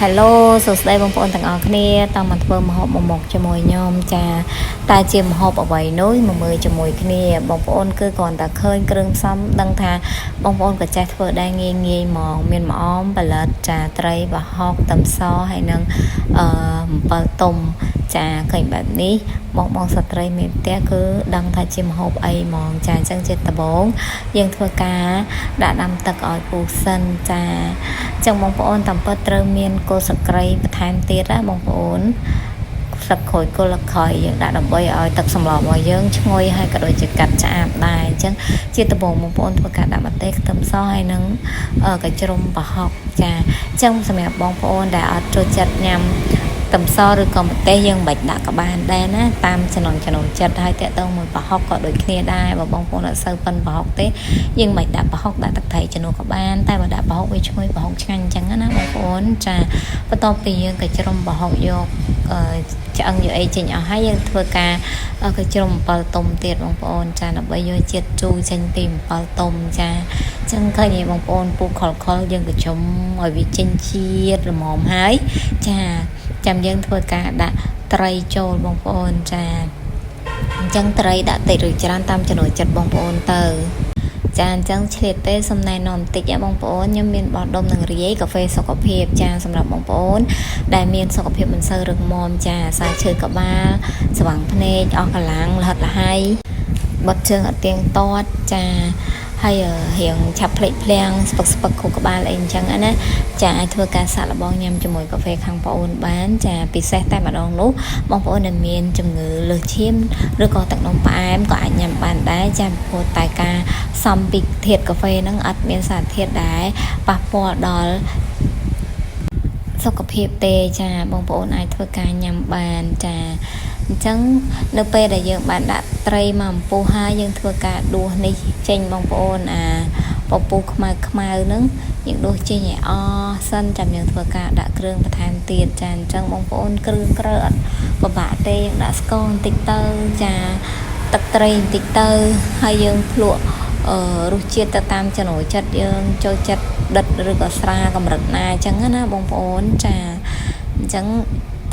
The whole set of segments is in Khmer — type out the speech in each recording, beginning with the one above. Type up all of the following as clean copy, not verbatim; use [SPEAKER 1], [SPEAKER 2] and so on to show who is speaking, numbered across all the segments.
[SPEAKER 1] Hello សួស្តីបងប្អូនទាំងអស់គ្នាតាមមកធ្វើម្ហូបមកជាមួយខ្ញុំចាតែជាម្ហូបអ្វីនោះមកមើលជាមួយគ្នាបងប្អូនគឺគ្រាន់តែឃើញគ្រឿងផ្សំដឹងថាបងប្អូនក៏ចេះធ្វើដែរងាយហ្មងមានម្អមបលិតចាត្រីប្រហុកខ្ទឹមសហើយនឹងអំពិលទុំចាឃើញបែបនេះបងស្ត្រីមានផ្ទះគឺដឹងថាជាម្ហូបអីហ្មងចាអញ្ចឹងជាដំបូងយើងធ្វើការដាក់ដាំទឹកឲ្យពុះសិនចាអញ្ចឹងបងប្អូនតាមពិតត្រូវមានគល់សក្រីបន្ថែមទៀតណាបងប្អូនស្លឹកក្រូចគល់ខ້ອຍយើងដាក់ដើម្បីឲ្យទឹកសម្លរបស់យើងឈ្ងុយហើយក៏ដូចជាកាត់ឆ្អាបដែរអញ្ចឹងជាដំបូងបងប្អូនធ្វើការដាក់ម្ទេសខ្ទឹមសហើយនឹងកញ្ជ្រំប្រហុកចាអញ្ចឹងសម្រាប់បងប្អូនដែលអត់ចូលចិត្តញ៉ាំខ្ទឹមសឬក៏ម្ទេសយើងមិនដាក់ក៏បានដែរណាតាមចំណូលចិត្តហើយតើតើមួយប្រហុកក៏ដូចគ្នាដែរបើបងប្អូនអត់សូវប៉ិនប្រហុកទេយើងមិនដាក់ប្រហុកដាក់ទឹកត្រីជំនួសក៏បានតែបើដាក់ប្រហុកវាឈ្ងុយប្រហុកឆ្ងាញ់អញ្ចឹងណាបងប្អូនចាបន្ទាប់ពីយើងកញ្ជ្រំប្រហុកយកឆ្អឹងយកអីចេញអស់ហើយយើងធ្វើការកញ្ជ្រំអំពិលទុំទៀតបងប្អូនចាដើម្បីយកជាតិជូរចេញពីអំពិលទុំចាអញ្ចឹងឃើញបងប្អូនពូខលយើងកញ្ជ្រំឲ្យវាចេញជាតិល្មមហើយចាចាំយើងធ្វើការដាក់ត្រីចូលបងប្អូនចាអញ្ចឹងត្រីដាក់តិចឬច្រើនតាមចំណូលចិត្តបងប្អូនទៅចាអញ្ចឹងឆ្លៀតទេសំណែននំបន្តិចបងប្អូនខ្ញុំមានបោះដុំនឹងរាយកាហ្វេសុខភាពចាសម្រាប់បងប្អូនដែលមានសុខភាពមិនសូវរឹងមាំចាសាឈើក្បាលស្វាំងភ្នែកអស់កម្លាំងលហិតលហើយបត់ជើងអត់ទៀងទាត់ចាហើយរៀងឆាប់ភ្លេចភ្លាំងស្ពឹកខួរក្បាលអីអញ្ចឹងណាចាអាចធ្វើការសាកល្បងញ៉ាំជាមួយកាហ្វេខាងបងអូនបានចាពិសេសតែម្ដងនោះបងប្អូនដែលមានជំងឺលើសឈាមឬក៏ទឹកនោមផ្អែមក៏អាចញ៉ាំបានដែរចាព្រោះតែការសំពីធាតុកាហ្វេហ្នឹងអត់មានសារធាតុដែលប៉ះពាល់ដល់សុខភាពទេចាបងប្អូនអាចធ្វើការញ៉ាំបានចាអញ្ចឹងនៅពេលដែលយើងបានដាក់ត្រីមកអំពុះហើយយើងធ្វើការដួសនេះចេញបងប្អូនពពុះខ្មៅហ្នឹងយើងដួសចេញឲ្យអស់សិនចាំយើងធ្វើការដាក់គ្រឿងបន្ថែមទៀតចាអញ្ចឹងបងប្អូនគ្រឿងក្រើអត់ពិបាកទេយើងដាក់ស្ករបន្តិចទៅចាទឹកត្រីបន្តិចទៅហើយយើងភ្លក់រសជាតិទៅតាមចំណូលចិត្តយើងចូលចិត្តដិតឬក៏ស្រាកម្រិតណាអញ្ចឹងណាបងប្អូនចាអញ្ចឹង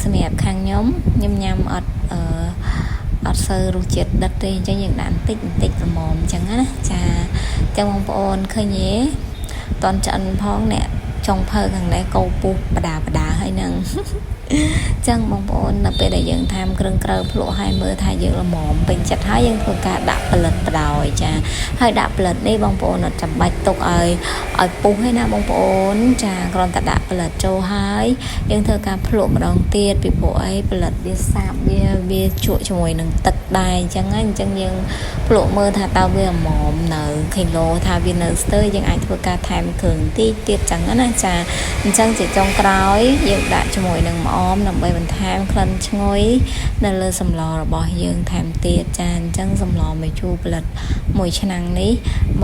[SPEAKER 1] សម្រាប់ខាងខ្ញុំញ៉ាំអត់អត់សូវរសជាតិដិតទេអញ្ចឹងយើងដាក់បន្តិចល្មមអញ្ចឹងណាចាចឹងបងប្អូនឃើញទេតន់ឆ្អិនផងអ្នកចុងភៅខាងនេះកោពុះបដាហើយនឹងចឹងបងប្អូននៅពេលដែលយើងថែមគ្រឿងក្រើភ្លក់ឲ្យមើលថាយើងល្មមពេញចិត្តហើយយើងធ្វើការដាក់ផលិតបដ ாய் ចាហើយដាក់ផលិតនេះបងប្អូនអត់ចាំបាច់ទុកឲ្យពុះទេណាបងប្អូនចាគ្រាន់តែដាក់ផលិតចូលហើយយើងធ្វើការភ្លក់ម្ដងទៀតពីព្រោះអីផលិតវាសាបវាជក់ជាមួយនឹងទឹកដែរអញ្ចឹងយើងភ្លក់មើលថាតើវាល្មមនៅគីឡូថាវានៅស្ទើរយើងអាចធ្វើការថែមគ្រឿងតិចទៀតចឹងណាចាអញ្ចឹងជាចុងក្រោយយើងដាក់ជាមួយនឹងម្អមដើម្បីបន្ថែមក្លិនឈ្ងុយនៅលើសម្លរបស់យើងថែមទៀតចាអញ្ចឹងសម្លមួយជូរផលិតមួយឆ្នាំងនេះ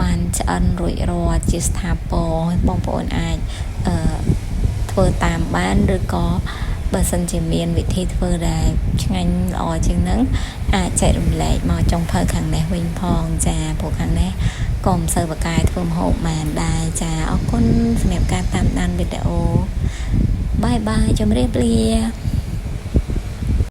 [SPEAKER 1] បានឆ្អិនរួចរាល់ជាស្ថាពរបងប្អូនអាចធ្វើតាមបានឬក៏បើសិនជាមានវិធីធ្វើដែលឆ្ងាញ់ល្អជាងហ្នឹងអាចចែករំលែកមកចុងភៅខាងនេះវិញផងចាព្រោះខាងនេះក៏មិនសូវបកកាយធ្វើម្ហូបបានដែរចាអរគុណសម្រាប់ការតាមដានវីដេអូបាយជម្រាបលា